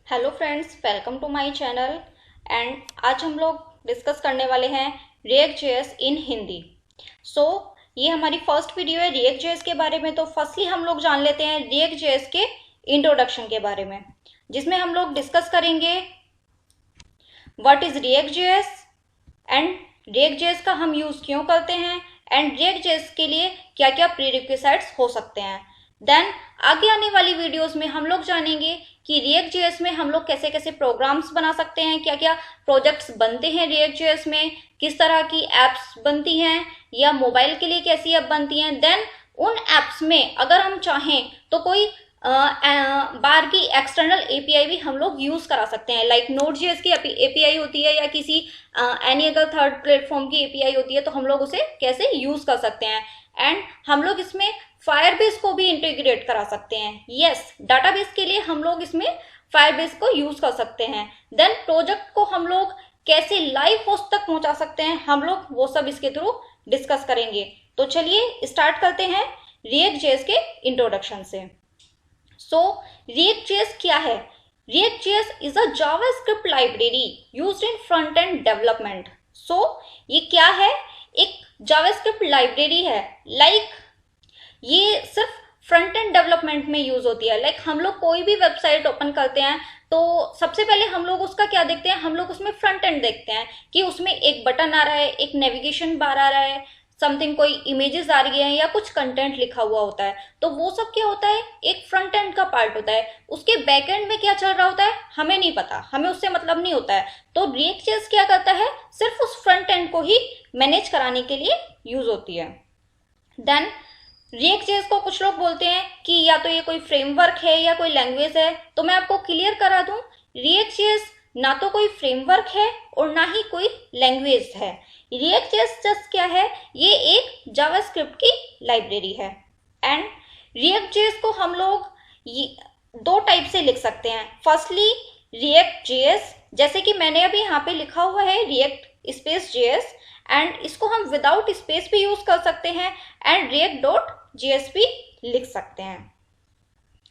Hello friends, welcome to my channel. And आज हम लोग डिस्कस करने वाले हैं रिएक्ट जेएस इन हिंदी। ये हमारी फर्स्ट वीडियो है रिएक्ट जेएस के बारे में। तो फर्स्टली हम लोग जान लेते हैं रिएक्ट जेएस के इंट्रोडक्शन के बारे में, जिसमें हम लोग डिस्कस करेंगे what is react JS and react JS का हम यूज क्यों करते हैं एंड रिएक्ट जेएस के लिए क्या क्या प्रीरिक्विजिट्स हो सकते हैं। देन आगे आने वाली वीडियोस में हम लोग जानेंगे कि रिएक्ट जेएस में हम लोग कैसे कैसे प्रोग्राम्स बना सकते हैं, क्या क्या प्रोजेक्ट्स बनते हैं रिएक्ट जेएस में, किस तरह की एप्स बनती हैं या मोबाइल के लिए कैसी ऐप बनती हैं। देन उन एप्स में अगर हम चाहें तो कोई बाहर की एक्सटर्नल एपीआई भी हम लोग यूज करा सकते हैं, लाइक नोड.जेएस की एपीआई होती है या किसी एनी अदर थर्ड प्लेटफॉर्म की एपीआई होती है, तो हम लोग उसे कैसे यूज कर सकते हैं। एंड हम लोग इसमें फायरबेस को भी इंटीग्रेट करा सकते हैं। यस, डाटाबेस के लिए हम लोग इसमें फायरबेस को यूज कर सकते हैं। देन प्रोजेक्ट को हम लोग कैसे लाइव होस्ट तक पहुंचा सकते हैं, हम लोग वो सब इसके थ्रू डिस्कस करेंगे। तो चलिए स्टार्ट करते हैं रिएक्ट जेएस के इंट्रोडक्शन से। रिएक्ट जेएस क्या है? React JS is a JavaScript library used in front end development. ये क्या है? एक जावास्क्रिप्ट लाइब्रेरी है। ये सिर्फ फ्रंट एंड डेवलपमेंट में यूज होती है। हम लोग कोई भी वेबसाइट ओपन करते हैं तो सबसे पहले हम लोग उसका क्या देखते हैं, हम लोग उसमें फ्रंट एंड देखते हैं कि उसमें एक बटन आ रहा है, एक नेविगेशन बार आ रहा है, समथिंग कोई इमेजेस आ रही है या कुछ कंटेंट लिखा हुआ होता है। तो वो सब क्या होता है, एक फ्रंट एंड का पार्ट होता है। उसके बैक एंड में क्या चल रहा होता है हमें नहीं पता, हमें उससे मतलब नहीं होता है। तो रिएक्ट जेएस क्या करता है, सिर्फ उस फ्रंट एंड को ही मैनेज कराने के लिए यूज होती है। देन रिएक्ट जेएस को कुछ लोग बोलते हैं कि या तो ये कोई फ्रेमवर्क है या कोई लैंग्वेज है। तो मैं आपको क्लियर करा दूं, रिएक्ट जेएस ना तो कोई फ्रेमवर्क है और ना ही कोई लैंग्वेज है। रिएक्ट जेएस जस्ट क्या है, ये एक जावास्क्रिप्ट की लाइब्रेरी है। एंड रिएक्ट जेएस को हम लोग दो टाइप से लिख सकते हैं। फर्स्टली रिएक्ट जेएस, जैसे कि मैंने अभी यहाँ पे लिखा हुआ है रिएक्ट स्पेस जेएस, एंड इसको हम विदाउट स्पेस भी यूज कर सकते हैं एंड रिएक्ट डॉट जेएस भी लिख सकते हैं।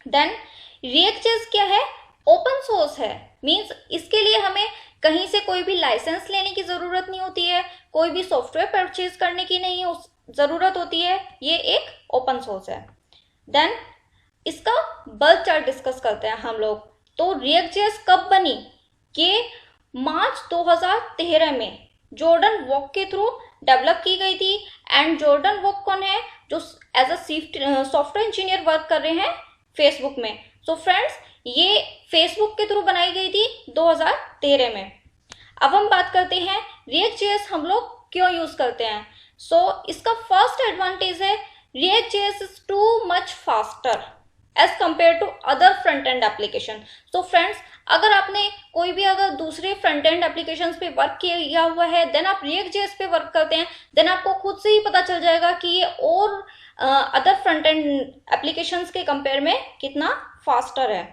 देन रिएक्ट जेएस क्या है, ओपन सोर्स है। मींस इसके लिए हमें कहीं से कोई भी लाइसेंस लेने की जरूरत नहीं होती है, कोई भी सॉफ्टवेयर परचेज करने की नहीं जरूरत होती है। ये एक ओपन सोर्स है। देन इसका बर्थ चार्ट डिस्कस करते हैं हम लोग। तो रिएक्ट जेएस कब बनी? ये मार्च 2013 में जॉर्डन वॉक के थ्रू डेवलप की गई थी। एंड जॉर्डन वॉक कौन है? जो as a software engineer work कर रहे हैं फेसबुक में। फ्रेंड्स, ये फेसबुक के थ्रू बनाई गई थी 2013 में। अब हम बात करते हैं रिएक्ट जेएस हम लोग क्यों यूज करते हैं। इसका फर्स्ट एडवांटेज है React JS is too much faster as compare to other front end application. Friends, अगर आपने कोई भी अगर दूसरे फ्रंट एंड एप्लीकेशन पे वर्क किया हुआ है, देन आप रिएक्ट जेएस पे वर्क करते हैं, देन आपको खुद से ही पता चल जाएगा कि ये और अदर फ्रंट एंड एप्लीकेशंस के कंपेयर में कितना फास्टर है।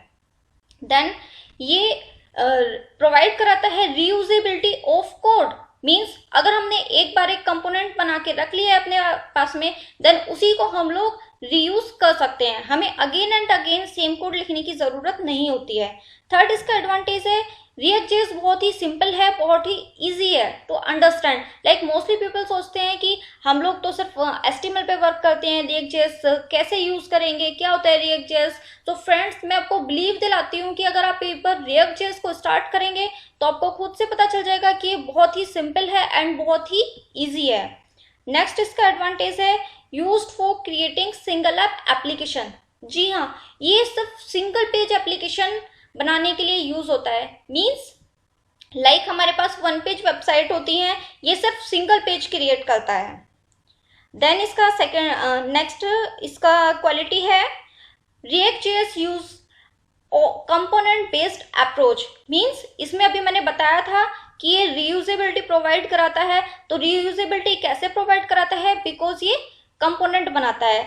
देन ये प्रोवाइड कराता है रीयूजेबिलिटी ऑफ कोड। मींस अगर हमने एक बार एक कंपोनेंट बना के रख लिया है अपने पास में, देन उसी को हम लोग रीयूज कर सकते हैं, हमें again and again same code लिखने की जरूरत नहीं होती है। थर्ड इसका एडवांटेज है रिएक्ट जेएस बहुत ही सिंपल है, बहुत ही इजी है टू अंडरस्टैंड। मोस्टली पीपल सोचते हैं कि हम लोग तो सिर्फ एचटीएमएल पे वर्क करते हैं, रिएक्ट जेएस कैसे यूज करेंगे, क्या होता है रिएक्ट जेएस। तो फ्रेंड्स, मैं आपको बिलीव दिलाती हूँ कि अगर आप एक बार रिएक्ट जेएस को स्टार्ट करेंगे तो आपको खुद से पता चल जाएगा कि ये बहुत ही सिंपल है एंड बहुत ही ईजी है। नेक्स्ट इसका एडवांटेज है used for creating single app application. जी हाँ, ये सिर्फ सिंगल पेज एप्लीकेशन बनाने के लिए यूज होता है। मींस हमारे पास वन पेज वेबसाइट होती है, ये सिर्फ सिंगल पेज क्रिएट करता है। देन इसका नेक्स्ट इसका क्वालिटी है React JS use component based approach. Means इसमें अभी मैंने बताया था कि ये रीयूजेबिलिटी प्रोवाइड कराता है। तो रीयूजेबिलिटी कैसे प्रोवाइड कराता है? बिकॉज ये कंपोनेंट बनाता है।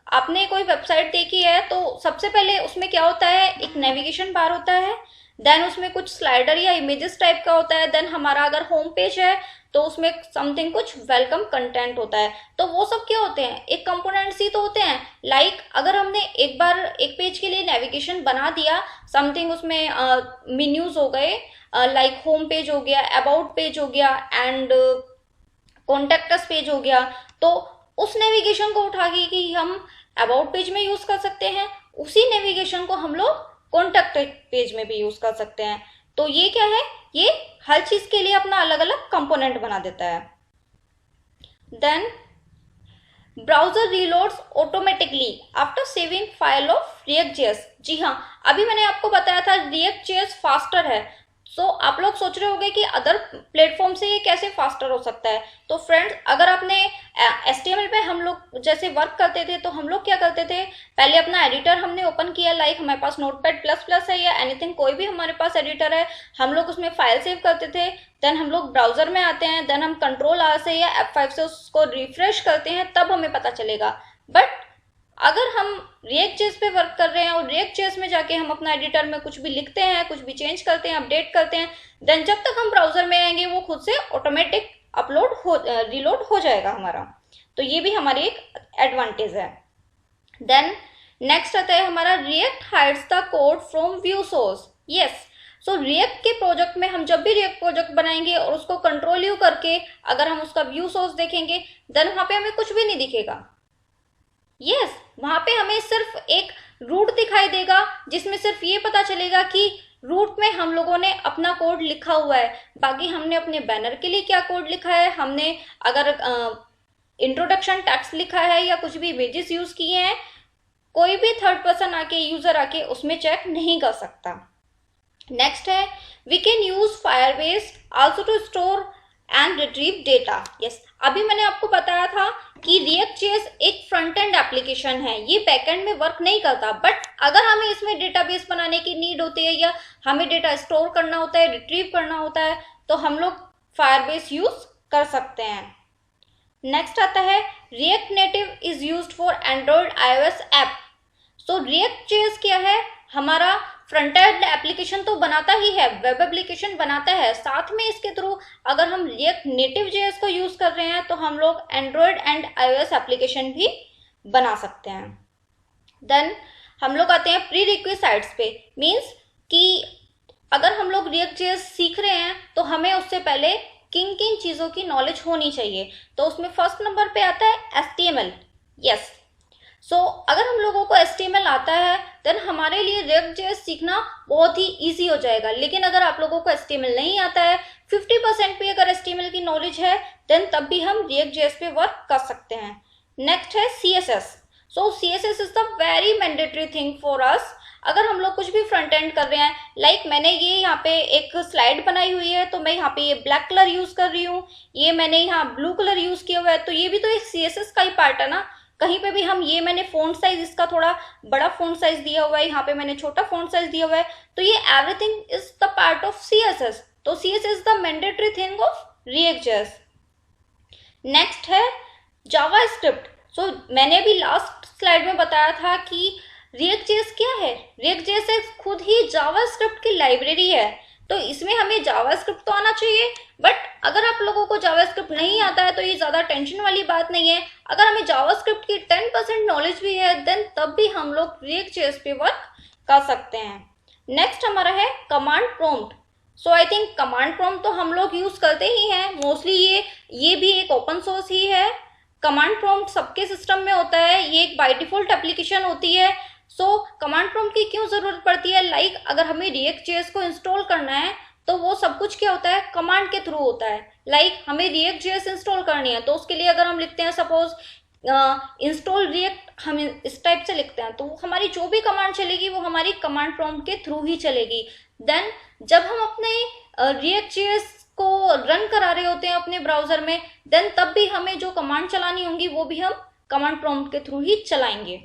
आपने कोई वेबसाइट देखी है तो सबसे पहले उसमें क्या होता है, एक नेविगेशन बार होता है, देन उसमें कुछ स्लाइडर या इमेजेस टाइप का होता है, देन हमारा अगर होम पेज है तो उसमें समथिंग कुछ वेलकम कंटेंट होता है। तो वो सब क्या होते हैं, एक कंपोनेंट्स ही तो होते हैं। लाइक अगर हमने एक बार एक पेज के लिए नेविगेशन बना दिया, समथिंग उसमें मेन्यूज हो गए, लाइक होम पेज हो गया, अबाउट पेज हो गया एंड कॉन्टेक्ट अस पेज हो गया, तो उस नेविगेशन को उठा के कि हम अबाउट पेज में यूज कर सकते हैं, उसी नेविगेशन को हम लोग कॉन्टेक्ट पेज में भी यूज कर सकते हैं। तो ये क्या है, ये हर चीज के लिए अपना अलग अलग कंपोनेंट बना देता है। Then browser reloads automatically after saving file of React.js। जी हाँ, अभी मैंने आपको बताया था React.js फास्टर है। सो आप लोग सोच रहे होंगे कि अदर प्लेटफॉर्म से ये कैसे फास्टर हो सकता है। तो फ्रेंड्स, अगर आपने HTML पे हम लोग जैसे वर्क करते थे तो हम लोग क्या करते थे, पहले अपना एडिटर हमने ओपन किया, लाइक हमारे पास नोटपैड++ है या एनीथिंग, कोई भी हमारे पास एडिटर है, हम लोग उसमें फाइल सेव करते थे। देन हम लोग ब्राउजर में आते हैं, देन हम Ctrl+R से या F5 से उसको रिफ्रेश करते हैं, तब हमें पता चलेगा। बट अगर हम React.js पे वर्क कर रहे हैं और React.js में जाके हम अपना एडिटर में कुछ भी लिखते हैं, कुछ भी चेंज करते हैं, अपडेट करते हैं, देन जब तक हम ब्राउजर में आएंगे वो खुद से ऑटोमेटिक रीलोड हो जाएगा हमारा। तो ये भी हमारी एक एडवांटेज है। देन नेक्स्ट आता है हमारा React hides the code from view source। Yes, so React के प्रोजेक्ट में हम जब भी React प्रोजेक्ट बनाएंगे और उसको Ctrl+U करके अगर हम उसका व्यू सोर्स देखेंगे, देन वहां पे हमें कुछ भी नहीं दिखेगा। यस, वहां पे हमें सिर्फ एक रूट दिखाई देगा, जिसमें सिर्फ ये पता चलेगा कि रूट में हम लोगों ने अपना कोड लिखा हुआ है। बाकी हमने अपने बैनर के लिए क्या कोड लिखा है, हमने अगर इंट्रोडक्शन टेक्स्ट लिखा है या कुछ भी इमेजेस यूज किए हैं, कोई भी थर्ड पर्सन आके, यूजर आके उसमें चेक नहीं कर सकता। नेक्स्ट है we can use Firebase also to store and retrieve data. Yes, अभी मैंने आपको बताया था कि React.js एक फ्रंट एंड एप्लीकेशन है, ये बैकएंड में वर्क नहीं करता। बट अगर हमें इसमें डेटाबेस बनाने की नीड होती है या हमें डेटा स्टोर करना होता है, रिट्रीव करना होता है, तो हम लोग फायरबेस यूज कर सकते हैं। नेक्स्ट आता है React native is used for Android iOS app. So React.js क्या है, हमारा फ्रंट एंड एप्लीकेशन तो बनाता ही है, वेब एप्लीकेशन बनाता है, साथ में इसके थ्रू अगर हम React नेटिव JS को यूज कर रहे हैं तो हम लोग एंड्रॉयड एंड iOS एप्लीकेशन भी बना सकते हैं। देन हम लोग आते हैं प्री रिक्विजिट्स पे, मीन्स कि अगर हम लोग React.js सीख रहे हैं तो हमें उससे पहले किन किन चीज़ों की नॉलेज होनी चाहिए। तो उसमें फर्स्ट नंबर पे आता है HTML। यस, सो अगर हम लोगों को HTML आता है देन हमारे लिए React.js सीखना बहुत ही ईजी हो जाएगा। लेकिन अगर आप लोगों को HTML नहीं आता है, 50% पे अगर HTML की नॉलेज है, देन तब भी हम React.js पे वर्क कर सकते हैं। नेक्स्ट है CSS। So CSS is the very mandatory thing for us. अगर हम लोग कुछ भी फ्रंट एंड कर रहे हैं, लाइक मैंने ये यहाँ पे एक स्लाइड बनाई हुई है, तो मैं यहाँ पे ये ब्लैक कलर यूज कर रही हूँ, ये मैंने यहाँ ब्लू कलर यूज किया हुआ है, तो ये भी तो एक CSS का ही पार्ट है ना। कहीं पे भी हम, ये मैंने फ़ॉन्ट साइज इसका थोड़ा बड़ा फ़ॉन्ट साइज दिया हुआ है, यहाँ पे मैंने छोटा फ़ॉन्ट साइज दिया हुआ है, तो ये everything is the part of CSS। तो CSS is the mandatory thing of React.js। Next है जावास्क्रिप्ट। सो मैंने भी लास्ट स्लाइड में बताया था कि React.js क्या है, React.js एक खुद ही जावास्क्रिप्ट की लाइब्रेरी है। तो इसमें हमें जावास्क्रिप्ट तो आना चाहिए, बट अगर आप लोगों को जावास्क्रिप्ट नहीं आता है तो ये ज़्यादा टेंशन वाली बात नहीं है। अगर हमें जावास्क्रिप्ट की 10% नॉलेज भी है, देन तब भी हम लोग React.js पे वर्क कर सकते हैं। नेक्स्ट हमारा है command prompt. So I think command prompt तो हम लोग यूज़ करते ही हैं मोस्टली, ये भी एक ओपन सोर्स ही है। कमांड प्रॉम्प्ट सबके सिस्टम में होता है, ये एक बाय डिफॉल्ट एप्लीकेशन होती है। सो कमांड प्रॉम्प्ट की क्यों ज़रूरत पड़ती है, लाइक अगर हमें React.js को इंस्टॉल करना है तो वो सब कुछ क्या होता है, कमांड के थ्रू होता है। लाइक हमें React.js इंस्टॉल करनी है तो उसके लिए अगर हम लिखते हैं सपोज इंस्टॉल React, हम इस टाइप से लिखते हैं, तो हमारी जो भी कमांड चलेगी वो हमारी कमांड प्रॉम्प्ट के थ्रू ही चलेगी। देन जब हम अपने React.js को रन करा रहे होते हैं अपने ब्राउजर में, देन तब भी हमें जो कमांड चलानी होंगी वो भी हम कमांड प्रॉम्प्ट के थ्रू ही चलाएंगे।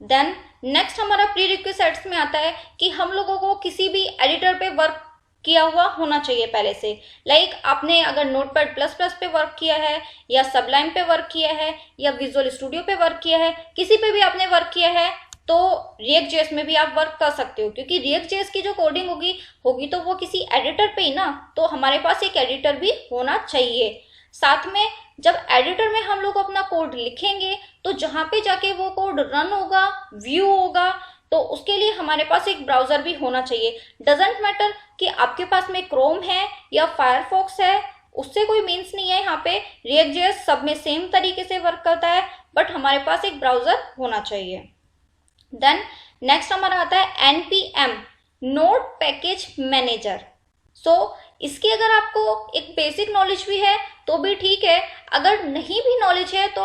देन नेक्स्ट हमारा प्री रिक्विजिट्स में आता है कि हम लोगों को किसी भी एडिटर पे वर्क किया हुआ होना चाहिए पहले से। लाइक आपने अगर नोटपैड++ पे वर्क किया है या सबलाइम पे वर्क किया है या विजुअल स्टूडियो पे वर्क किया है, किसी पे भी आपने वर्क किया है, तो React.js में भी आप वर्क कर सकते हो, क्योंकि React.js की जो कोडिंग होगी तो वो किसी एडिटर पे ही ना, तो हमारे पास एक एडिटर भी होना चाहिए। साथ में जब एडिटर में हम लोग अपना कोड लिखेंगे तो जहाँ पे जाके वो कोड रन होगा, व्यू होगा, तो उसके लिए हमारे पास एक ब्राउजर भी होना चाहिए। डजेंट मैटर कि आपके पास में क्रोम है या फायरफॉक्स है, उससे कोई मीन्स नहीं है। यहाँ पे React.js सब में सेम तरीके से वर्क करता है, बट हमारे पास एक ब्राउजर होना चाहिए। देन नेक्स्ट हमारा आता है npm नोड पैकेज मैनेजर। सो इसकी अगर आपको एक बेसिक नॉलेज भी है तो भी ठीक है, अगर नहीं भी नॉलेज है तो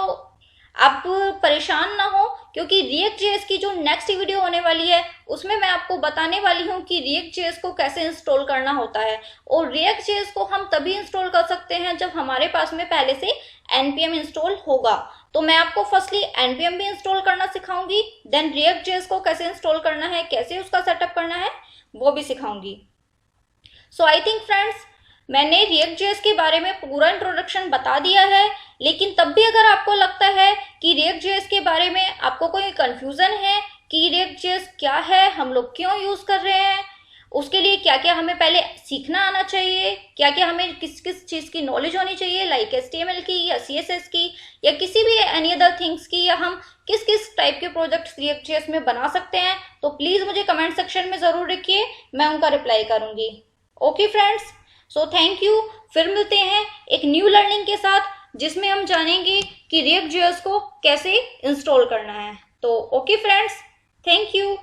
आप परेशान ना हो, क्योंकि React.js की जो नेक्स्ट वीडियो होने वाली है उसमें मैं आपको बताने वाली हूँ कि React.js को कैसे इंस्टॉल करना होता है। और React.js को हम तभी इंस्टॉल कर सकते हैं जब हमारे पास में पहले से npm इंस्टॉल होगा। तो मैं आपको फर्स्टली npm भी इंस्टॉल करना सिखाऊंगी, देन React.js को कैसे इंस्टॉल करना है, कैसे उसका सेटअप करना है, वो भी सिखाऊंगी। सो आई थिंक फ्रेंड्स, मैंने React.js के बारे में पूरा इंट्रोडक्शन बता दिया है, लेकिन तब भी अगर आपको लगता है कि React.js के बारे में आपको कोई कंफ्यूजन है कि React.js क्या है, हम लोग क्यों यूज कर रहे हैं, उसके लिए क्या क्या हमें पहले सीखना आना चाहिए, क्या क्या हमें किस किस चीज़ की नॉलेज होनी चाहिए, लाइक HTML की या CSS की या किसी भी एनी अदर थिंग्स की, या हम किस किस टाइप के प्रोजेक्ट्स React.js में बना सकते हैं, तो प्लीज़ मुझे कमेंट सेक्शन में ज़रूर लिखिए, मैं उनका रिप्लाई करूँगी। Okay friends, so thank you. फिर मिलते हैं एक न्यू लर्निंग के साथ जिसमें हम जानेंगे कि React.js को कैसे इंस्टॉल करना है। तो ओके फ्रेंड्स, थैंक यू।